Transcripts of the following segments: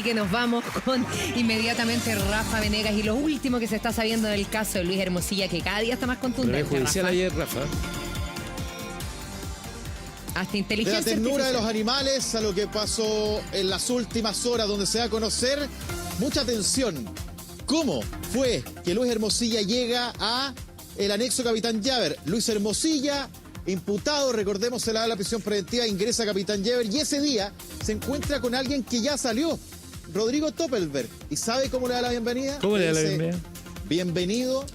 Que nos vamos con inmediatamente Rafa Venegas y lo último que se está sabiendo del caso de Luis Hermosilla, que cada día está más contundente. Judicial Rafa. ayer, Rafa. Hasta De inteligencia la ternura de artificial. los animales a lo que pasó en las últimas horas, donde se va a conocer mucha atención. ¿Cómo fue que Luis Hermosilla llega a el anexo Capitán Llaver? Luis Hermosilla, imputado, recordemos, se le da la prisión preventiva, ingresa a Capitán Llaver y ese día se encuentra con alguien que ya salió, Rodrigo Toppelberg. ¿Y sabe cómo le da la bienvenida? ¿Cómo le da la Dice, bienvenida? Bienvenido,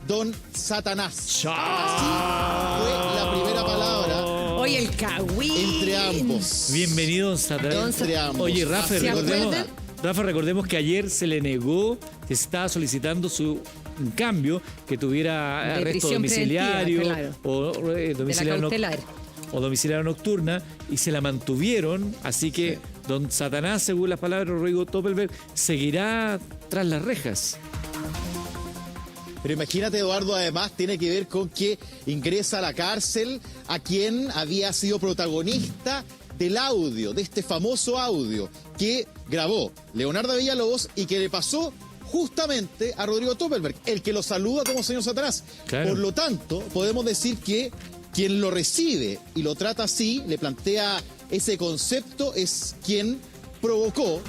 don Satanás. ¡Chao! Así fue la primera palabra Oye, el cagüín. entre ambos. Bienvenido, don Satanás. Entre ambos. Oye, Rafa, ¿Se recordemos, acuerdan? recordemos que ayer se le negó que se estaba solicitando un cambio que tuviera De arresto prisión domiciliario preventiva, o De la domiciliario cautelar. o domiciliaria nocturna y se la mantuvieron, así que don Satanás, según las palabras de Rodrigo Toppelberg, seguirá tras las rejas. Pero imagínate, Eduardo, además tiene que ver con que ingresa a la cárcel a quien había sido protagonista del audio, de este famoso audio que grabó Leonardo Villalobos y que le pasó justamente a Rodrigo Toppelberg, el que lo saluda como señor Satanás. Claro. Por lo tanto, podemos decir que quien lo recibe y lo trata así, le plantea ese concepto, es quien provocó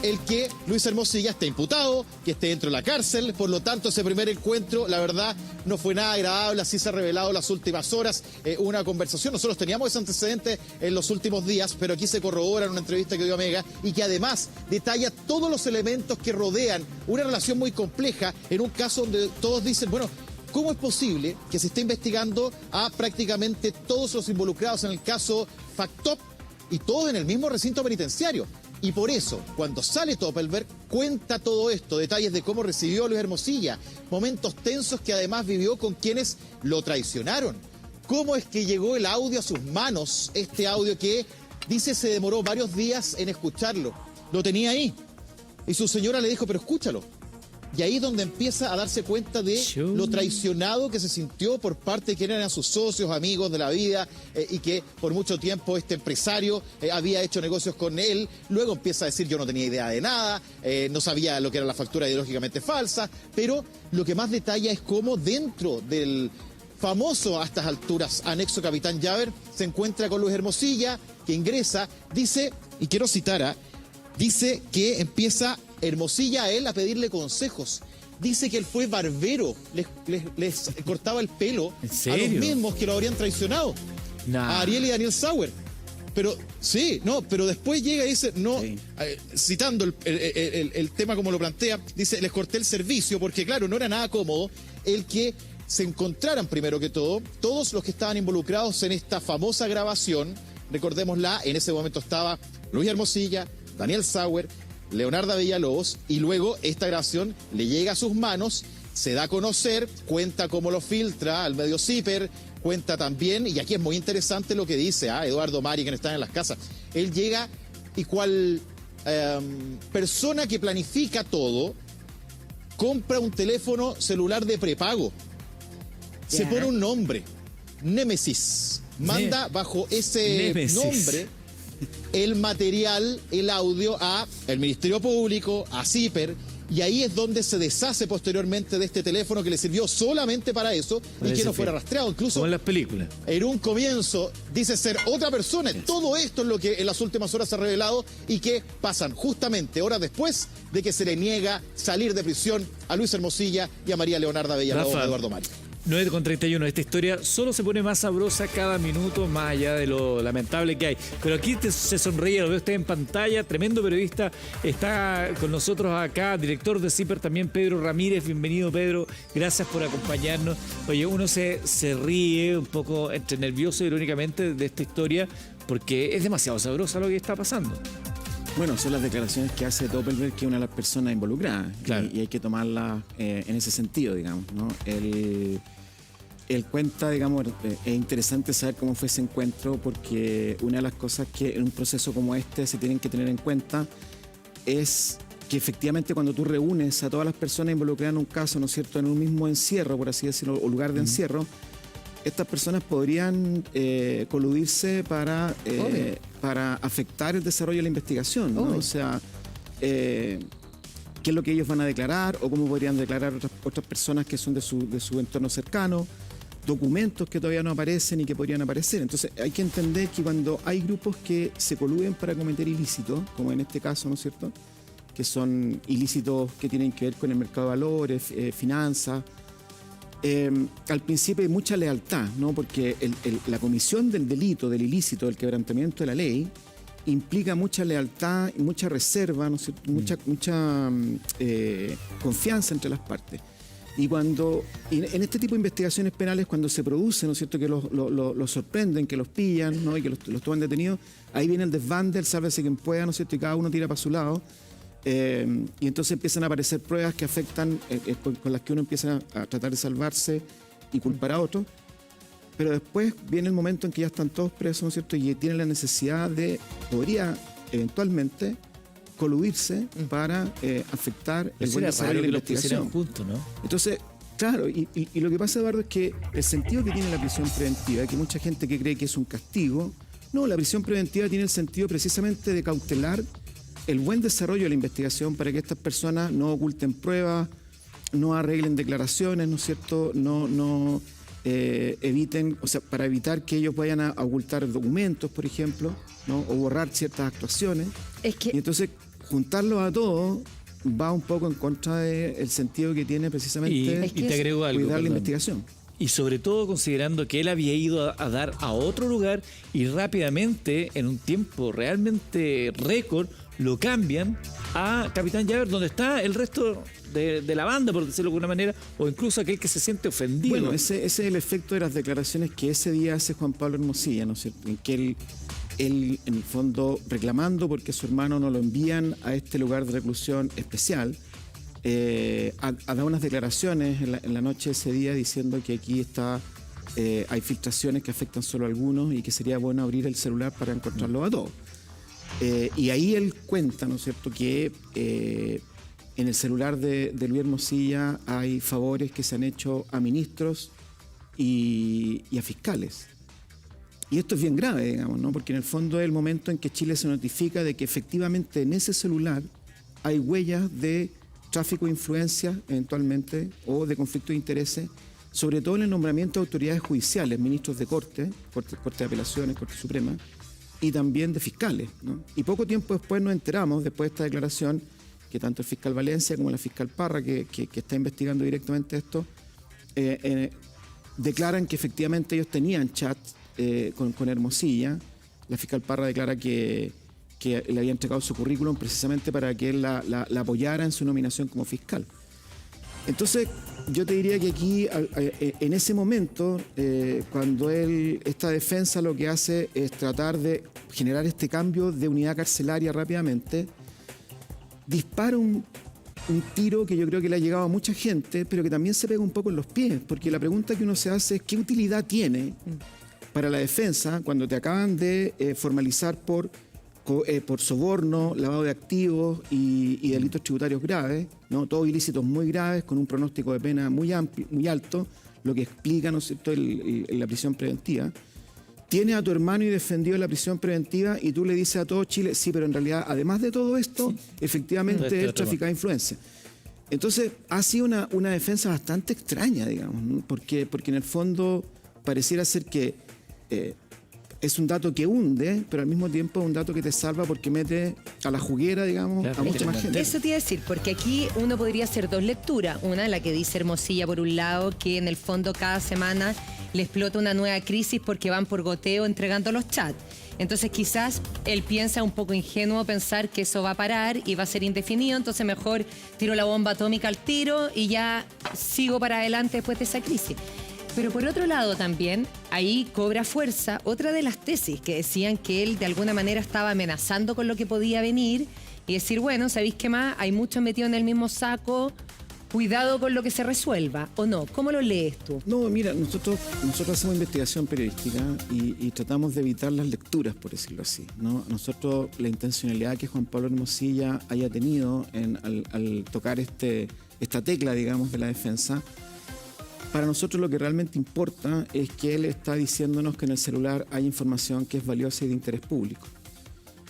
el que Luis Hermosilla esté imputado, que esté dentro de la cárcel. Por lo tanto, ese primer encuentro, la verdad, no fue nada agradable. Así se ha revelado en las últimas horas una conversación. Nosotros teníamos ese antecedente en los últimos días, pero aquí se corrobora en una entrevista que dio a Mega y que además detalla todos los elementos que rodean una relación muy compleja en un caso donde todos dicen, bueno, ¿cómo es posible que se esté investigando a prácticamente todos los involucrados en el caso Factop y todos en el mismo recinto penitenciario? Y por eso, cuando sale Toppelberg, cuenta todo esto, detalles de cómo recibió a Luis Hermosilla, momentos tensos que además vivió con quienes lo traicionaron. ¿Cómo es que llegó el audio a sus manos? Este audio que dice se demoró varios días en escucharlo. Lo tenía ahí. Y su señora le dijo, pero escúchalo. Y ahí es donde empieza a darse cuenta de lo traicionado que se sintió por parte de quienes eran sus socios, amigos de la vida, y que por mucho tiempo este empresario había hecho negocios con él. Luego empieza a decir, yo no tenía idea de nada, no sabía lo que era la factura ideológicamente falsa, pero lo que más detalla es cómo dentro del famoso a estas alturas anexo Capitán Llaver se encuentra con Luis Hermosilla, que ingresa, dice, y quiero citar, dice que empieza Hermosilla a él a pedirle consejos. Dice que él fue barbero, les cortaba el pelo ¿En a serio? los mismos que lo habrían traicionado, a Ariel y Daniel Sauer. Pero sí, no, pero después llega y dice, no, Sí. citando el tema como lo plantea, dice, les corté el servicio porque claro, no era nada cómodo el que se encontraran primero que todo todos los que estaban involucrados en esta famosa grabación. Recordémosla, en ese momento estaba Luis Hermosilla, Daniel Sauer, Leonardo Villalobos, y luego esta grabación le llega a sus manos, se da a conocer, cuenta cómo lo filtra al medio Zipper, cuenta también, y aquí es muy interesante lo que dice Eduardo Mari, quien está en las casas. Él llega y cual persona que planifica todo, compra un teléfono celular de prepago. Se Ya. pone un nombre, Némesis. Manda bajo ese Némesis. nombre el material, el audio a el Ministerio Público, a Zipper, y ahí es donde se deshace posteriormente de este teléfono que le sirvió solamente para eso y Parece que no fuera fiel. rastreado. Incluso Como en las películas. en un comienzo dice ser otra persona. Todo esto es lo que en las últimas horas se ha revelado y que pasan justamente horas después de que se le niega salir de prisión a Luis Hermosilla y a María Leonarda Villalobos, Rafa, Eduardo Mari. 9:31. Esta historia solo se pone más sabrosa cada minuto, más allá de lo lamentable que hay. Pero aquí se sonríe, lo ve usted en pantalla. Tremendo periodista. Está con nosotros acá, director de Zipper también, Pedro Ramírez. Bienvenido, Pedro. Gracias por acompañarnos. Oye, uno se ríe un poco entre nervioso e irónicamente de esta historia porque es demasiado sabrosa lo que está pasando. Bueno, son las declaraciones que hace Toppelberg, que es una de las personas involucradas, Claro. y hay que tomarlas en ese sentido, digamos, ¿no? Él cuenta, digamos, es interesante saber cómo fue ese encuentro, porque una de las cosas que en un proceso como este se tienen que tener en cuenta es que efectivamente cuando tú reúnes a todas las personas involucradas en un caso, ¿no es cierto?, en un mismo encierro, por así decirlo, o lugar de encierro, estas personas podrían coludirse para afectar el desarrollo de la investigación, ¿no? Obvio. O sea, qué es lo que ellos van a declarar o cómo podrían declarar otras personas que son de su entorno cercano, documentos que todavía no aparecen y que podrían aparecer. Entonces hay que entender que cuando hay grupos que se coluden para cometer ilícitos, como en este caso, ¿no es cierto?, que son ilícitos que tienen que ver con el mercado de valores, finanzas, al principio hay mucha lealtad, ¿no? Porque la comisión del delito, del ilícito, del quebrantamiento de la ley, implica mucha lealtad y mucha reserva, ¿no es cierto?, mucha confianza entre las partes. Y en este tipo de investigaciones penales, cuando se produce, ¿no es cierto?, que los sorprenden, que los pillan, ¿no?, y que los toman detenidos, ahí viene el desbande, el sálvese quien pueda, ¿no es cierto?, y cada uno tira para su lado. Y entonces empiezan a aparecer pruebas que afectan, con las que uno empieza a tratar de salvarse y culpar a otros. Pero después viene el momento en que ya están todos presos, ¿no es cierto?, y tienen la necesidad podría eventualmente coludirse para afectar el buen desarrollo de la investigación. Juntos, ¿no? Entonces, claro, y lo que pasa, Eduardo, es que el sentido que tiene la prisión preventiva, que mucha gente que cree que es un castigo, no, la prisión preventiva tiene el sentido precisamente de cautelar el buen desarrollo de la investigación para que estas personas no oculten pruebas, no arreglen declaraciones, ¿no es cierto?, no eviten, o sea, para evitar que ellos vayan a ocultar documentos, por ejemplo, ¿no?, o borrar ciertas actuaciones. Y entonces juntarlos a todos va un poco en contra del sentido que tiene precisamente y te agrego algo, cuidar la investigación. Y sobre todo considerando que él había ido a dar a otro lugar y rápidamente, en un tiempo realmente récord, lo cambian a Capitán Llaver, donde está el resto de la banda, por decirlo de alguna manera, o incluso aquel que se siente ofendido. Bueno, ese es el efecto de las declaraciones que ese día hace Juan Pablo Hermosilla, ¿no es cierto?, en que él en el fondo reclamando porque su hermano no lo envían a este lugar de reclusión especial, ha dado unas declaraciones en la noche de ese día diciendo que aquí hay filtraciones que afectan solo a algunos y que sería bueno abrir el celular para encontrarlos a todos. Y ahí él cuenta, ¿no es cierto?, que en el celular de Luis Hermosilla hay favores que se han hecho a ministros y a fiscales. Y esto es bien grave, digamos, ¿no?, porque en el fondo es el momento en que Chile se notifica de que efectivamente en ese celular hay huellas de tráfico de influencia, eventualmente, o de conflicto de intereses, sobre todo en el nombramiento de autoridades judiciales, ministros de Corte de Apelaciones, Corte Suprema, y también de fiscales, ¿no? Y poco tiempo después nos enteramos, después de esta declaración, que tanto el fiscal Valencia como la fiscal Parra, que está investigando directamente esto, declaran que efectivamente ellos tenían chat con Hermosilla. La fiscal Parra declara que le había entregado su currículum precisamente para que él la apoyara en su nominación como fiscal. Entonces, yo te diría que aquí, en ese momento, cuando esta defensa lo que hace es tratar de generar este cambio de unidad carcelaria rápidamente, dispara un tiro que yo creo que le ha llegado a mucha gente, pero que también se pega un poco en los pies, porque la pregunta que uno se hace es ¿qué utilidad tiene para la defensa cuando te acaban de formalizar por soborno, lavado de activos y delitos tributarios graves, ¿no?, todos ilícitos muy graves, con un pronóstico de pena muy amplio, muy alto, lo que explica, ¿no es cierto?, la prisión preventiva? Tienes a tu hermano y defendido en la prisión preventiva y tú le dices a todo Chile, sí, pero en realidad, además de todo esto, efectivamente él traficaba influencia. Entonces, ha sido una defensa bastante extraña, digamos, ¿no?, porque en el fondo pareciera ser que es un dato que hunde, pero al mismo tiempo es un dato que te salva porque mete a la juguera, digamos, claro, a mucha más gente. Eso te iba a decir, porque aquí uno podría hacer dos lecturas. Una, la que dice Hermosilla por un lado, que en el fondo cada semana le explota una nueva crisis porque van por goteo entregando los chats. Entonces quizás él piensa un poco ingenuo pensar que eso va a parar y va a ser indefinido, entonces mejor tiro la bomba atómica al tiro y ya sigo para adelante después de esa crisis. Pero por otro lado también, ahí cobra fuerza otra de las tesis que decían que él de alguna manera estaba amenazando con lo que podía venir y decir, bueno, ¿sabéis qué más? Hay muchos metidos en el mismo saco, cuidado con lo que se resuelva, ¿o no? ¿Cómo lo lees tú? No, mira, nosotros hacemos investigación periodística y tratamos de evitar las lecturas, por decirlo así, ¿no? Nosotros, la intencionalidad que Juan Pablo Hermosilla haya tenido al tocar esta tecla, digamos, de la defensa, para nosotros lo que realmente importa es que él está diciéndonos que en el celular hay información que es valiosa y de interés público.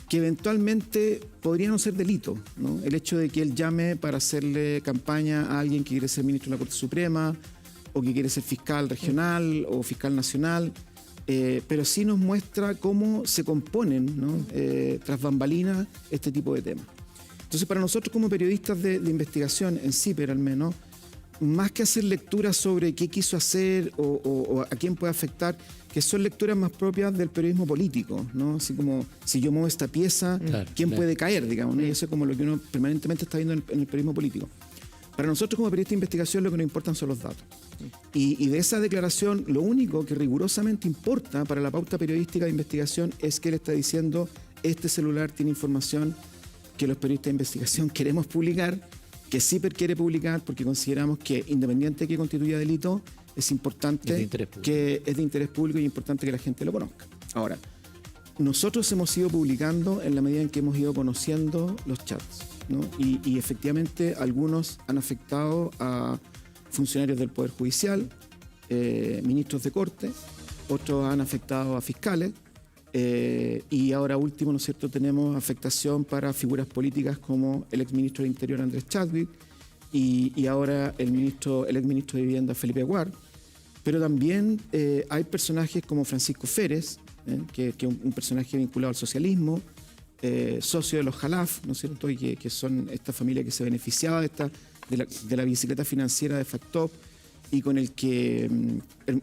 que eventualmente podría no ser delito, ¿no? El hecho de que él llame para hacerle campaña a alguien que quiere ser ministro de la Corte Suprema o que quiere ser fiscal regional o fiscal nacional, pero sí nos muestra cómo se componen, ¿no? Tras bambalinas este tipo de temas. Entonces, para nosotros como periodistas de investigación, en CIPER al menos, más que hacer lecturas sobre qué quiso hacer o a quién puede afectar, que son lecturas más propias del periodismo político, ¿no? Así como, si yo muevo esta pieza, ¿quién puede caer, digamos, ¿no? Y eso es como lo que uno permanentemente está viendo en el periodismo político. Para nosotros como periodistas de investigación lo que nos importan son los datos. Y de esa declaración, lo único que rigurosamente importa para la pauta periodística de investigación es que él está diciendo, este celular tiene información que los periodistas de investigación queremos publicar, que CIPER quiere publicar, porque consideramos que, independiente de que constituya delito, es importante que es de interés público y es importante que la gente lo conozca. Ahora, nosotros hemos ido publicando en la medida en que hemos ido conociendo los chats, ¿no? Y efectivamente algunos han afectado a funcionarios del Poder Judicial, ministros de Corte, otros han afectado a fiscales, y ahora último, ¿no es cierto?, tenemos afectación para figuras políticas como el exministro del Interior Andrés Chadwick y ahora el exministro de Vivienda Felipe Guard. Pero también hay personajes como Francisco Férez, que es un personaje vinculado al socialismo, socio de los Jalaf, ¿no es cierto?, y que son esta familia que se beneficiaba de la bicicleta financiera de Factop y con el que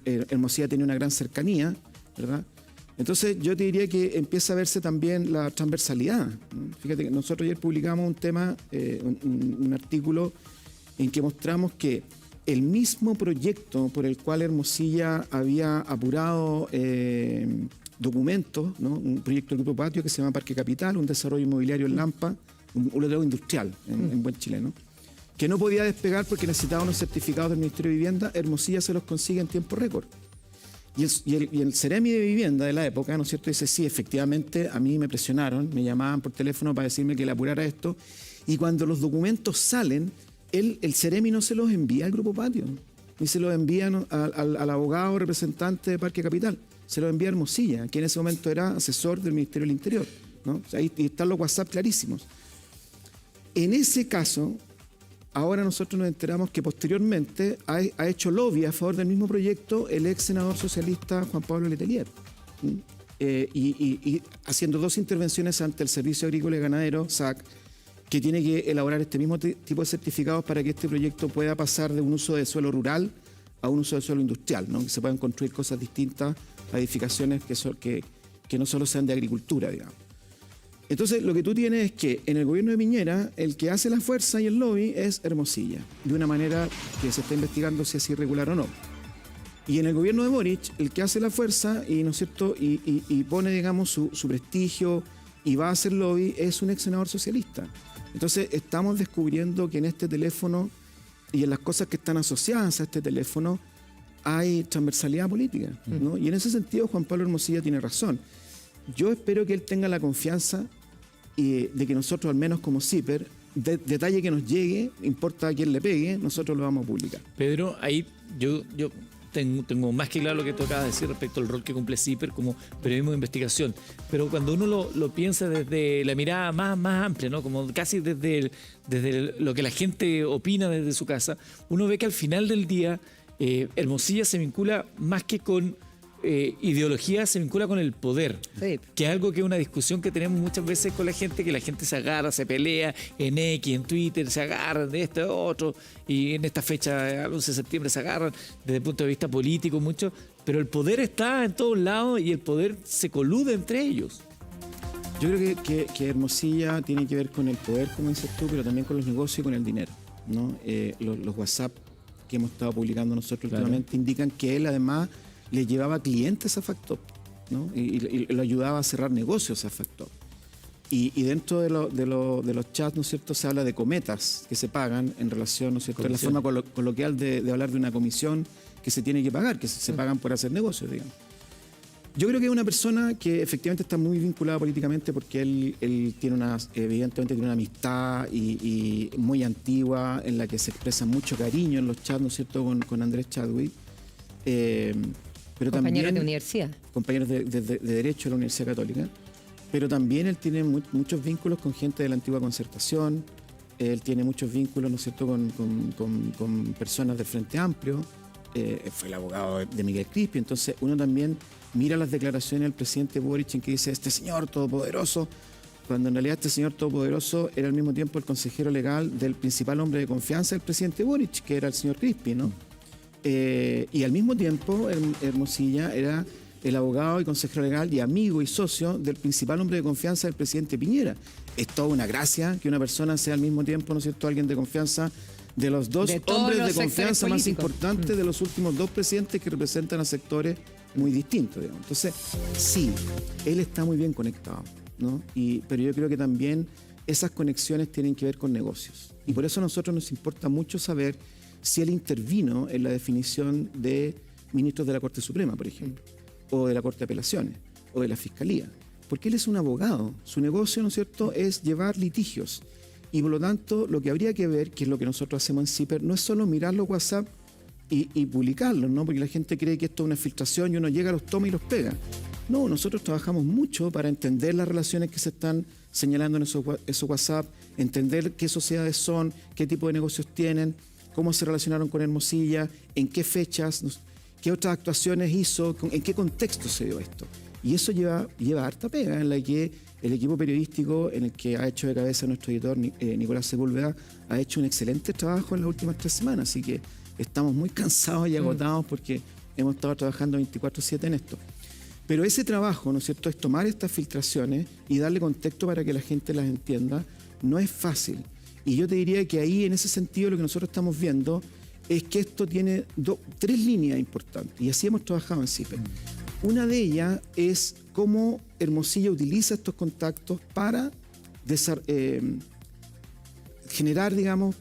Hermosilla tenía una gran cercanía, ¿verdad? Entonces yo te diría que empieza a verse también la transversalidad, ¿no? Fíjate que nosotros ayer publicamos un tema, un artículo en que mostramos que el mismo proyecto por el cual Hermosilla había apurado documentos, ¿no? Un proyecto del Grupo Patio que se llama Parque Capital, un desarrollo inmobiliario en Lampa, un lotería industrial en buen chileno, que no podía despegar porque necesitaba unos certificados del Ministerio de Vivienda. Hermosilla se los consigue en tiempo récord. Y el Ceremi de Vivienda de la época, ¿no es cierto?, dice, sí, efectivamente, a mí me presionaron, me llamaban por teléfono para decirme que le apurara esto, y cuando los documentos salen, el Ceremi no se los envía al Grupo Patio, ni se los envía al abogado representante de Parque Capital, se los envía a Hermosilla, que en ese momento era asesor del Ministerio del Interior, ¿no? O sea, ahí están los WhatsApp clarísimos. En ese caso, ahora nosotros nos enteramos que posteriormente ha hecho lobby a favor del mismo proyecto el ex senador socialista Juan Pablo Letelier, y haciendo 2 intervenciones ante el Servicio Agrícola y Ganadero, SAC, que tiene que elaborar este mismo tipo de certificados para que este proyecto pueda pasar de un uso de suelo rural a un uso de suelo industrial, ¿no? Que se puedan construir cosas distintas a edificaciones que no solo sean de agricultura, digamos. Entonces, lo que tú tienes es que en el gobierno de Piñera, el que hace la fuerza y el lobby es Hermosilla, de una manera que se está investigando si es irregular o no. Y en el gobierno de Boric, el que hace la fuerza y, ¿no es cierto?, y pone, digamos, su prestigio y va a hacer lobby es un ex senador socialista. Entonces, estamos descubriendo que en este teléfono y en las cosas que están asociadas a este teléfono hay transversalidad política, ¿no? Y en ese sentido, Juan Pablo Hermosilla tiene razón. Yo espero que él tenga la confianza de que nosotros, al menos como CIPER, detalle que nos llegue, importa a quién le pegue, nosotros lo vamos a publicar. Pedro, ahí yo tengo más que claro lo que tú acabas de decir respecto al rol que cumple CIPER como periodismo de investigación, pero cuando uno lo piensa desde la mirada más amplia, ¿no?, como casi desde lo que la gente opina desde su casa, uno ve que al final del día Hermosilla se vincula más que con ideología, se vincula con el poder, sí, que es algo que es una discusión que tenemos muchas veces con la gente, que la gente se agarra, se pelea en X, en Twitter, se agarran de esto, de otro, y en esta fecha, el 11 de septiembre, se agarran desde el punto de vista político mucho, pero el poder está en todos lados y el poder se colude entre ellos. Yo creo que Hermosilla tiene que ver con el poder, como dices tú, pero también con los negocios y con el dinero, ¿no? Los WhatsApp que hemos estado publicando nosotros últimamente indican que él además le llevaba clientes a Factop, ¿no? Y lo ayudaba a cerrar negocios a Factop. Y dentro de los chats, ¿no es cierto?, se habla de cometas que se pagan en relación, ¿no es cierto?, en la forma coloquial de hablar de una comisión que se tiene que pagar, que se pagan por hacer negocios, digamos. Yo creo que es una persona que efectivamente está muy vinculada políticamente porque él tiene evidentemente tiene una amistad y muy antigua en la que se expresa mucho cariño en los chats, ¿no es cierto?, con Andrés Chadwick. Pero compañeros también, de universidad. Compañeros de Derecho de la Universidad Católica. pero también él tiene muchos vínculos con gente de la antigua Concertación, él tiene muchos vínculos, ¿no es cierto?, con personas del Frente Amplio, fue el abogado de Miguel Crispi, entonces uno también mira las declaraciones del presidente Boric en que dice este señor todopoderoso, cuando en realidad este señor todopoderoso era al mismo tiempo el consejero legal del principal hombre de confianza del presidente Boric, que era el señor Crispi, ¿no? Y al mismo tiempo Hermosilla era el abogado y consejero legal y amigo y socio del principal hombre de confianza del presidente Piñera. Es toda una gracia que una persona sea al mismo tiempo, ¿no es cierto?, alguien de confianza de los dos hombres de confianza más importantes de los últimos dos presidentes que representan a sectores muy distintos, digamos. Entonces, sí, él está muy bien conectado, ¿no? Pero yo creo que también esas conexiones tienen que ver con negocios. Y por eso a nosotros nos importa mucho saber si él intervino en la definición de ministros de la Corte Suprema, por ejemplo, o de la Corte de Apelaciones, o de la Fiscalía. Porque él es un abogado. Su negocio, ¿no es cierto?, es llevar litigios. Y por lo tanto, lo que habría que ver, que es lo que nosotros hacemos en CIPER, no es solo mirar los WhatsApp y publicarlos, ¿no? Porque la gente cree que esto es una filtración y uno llega, los toma y los pega. No, nosotros trabajamos mucho para entender las relaciones que se están señalando en esos WhatsApp, entender qué sociedades son, qué tipo de negocios tienen, cómo se relacionaron con Hermosilla, en qué fechas, qué otras actuaciones hizo, en qué contexto se dio esto. Y eso lleva harta pega, en la que el equipo periodístico, en el que ha hecho de cabeza nuestro editor Nicolás Sepúlveda, ha hecho un excelente trabajo en las últimas 3 semanas. Así que estamos muy cansados y agotados porque hemos estado trabajando 24/7 en esto. Pero ese trabajo, ¿no es cierto?, es tomar estas filtraciones y darle contexto para que la gente las entienda, no es fácil. Y yo te diría que ahí, en ese sentido, lo que nosotros estamos viendo es que esto tiene 3 líneas importantes, y así hemos trabajado en CIPER. Una de ellas es cómo Hermosilla utiliza estos contactos para generar, digamos,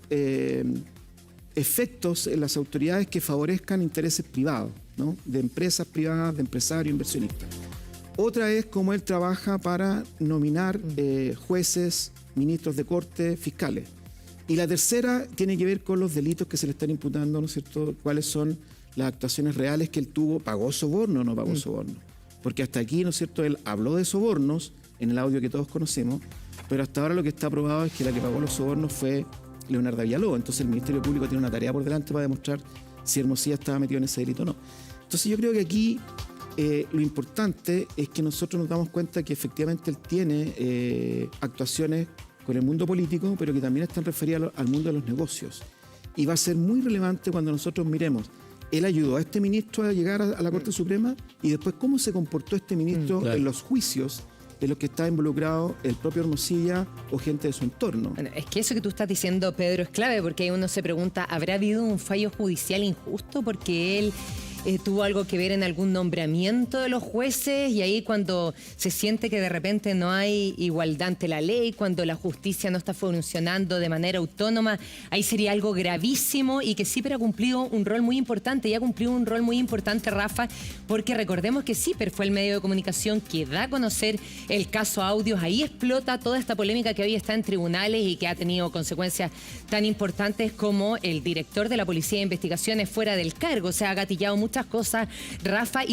efectos en las autoridades que favorezcan intereses privados, ¿no?, de empresas privadas, de empresarios, inversionistas. Otra es cómo él trabaja para nominar jueces, ministros de corte, fiscales. Y la tercera tiene que ver con los delitos que se le están imputando, ¿no es cierto?, cuáles son las actuaciones reales que él tuvo, ¿pagó soborno o no pagó soborno? Porque hasta aquí, ¿no es cierto?, él habló de sobornos en el audio que todos conocemos, pero hasta ahora lo que está probado es que la que pagó los sobornos fue Leonardo Villalobos. Entonces el Ministerio Público tiene una tarea por delante para demostrar si Hermosilla estaba metido en ese delito o no. Entonces yo creo que aquí lo importante es que nosotros nos damos cuenta que efectivamente él tiene actuaciones con el mundo político, pero que también están referidas al mundo de los negocios. Y va a ser muy relevante cuando nosotros miremos, él ayudó a este ministro a llegar a la Corte Suprema, y después cómo se comportó este ministro en los juicios en los que está involucrado el propio Hermosilla o gente de su entorno. Bueno, es que eso que tú estás diciendo, Pedro, es clave, porque ahí uno se pregunta, ¿habrá habido un fallo judicial injusto porque él tuvo algo que ver en algún nombramiento de los jueces? Y ahí cuando se siente que de repente no hay igualdad ante la ley, cuando la justicia no está funcionando de manera autónoma, ahí sería algo gravísimo, y que CIPER ha cumplido un rol muy importante, y ha cumplido un rol muy importante, Rafa, porque recordemos que CIPER fue el medio de comunicación que da a conocer el caso Audios. Ahí explota toda esta polémica que hoy está en tribunales y que ha tenido consecuencias tan importantes como el director de la Policía de Investigaciones fuera del cargo. Se ha gatillado muchas cosas, Rafa.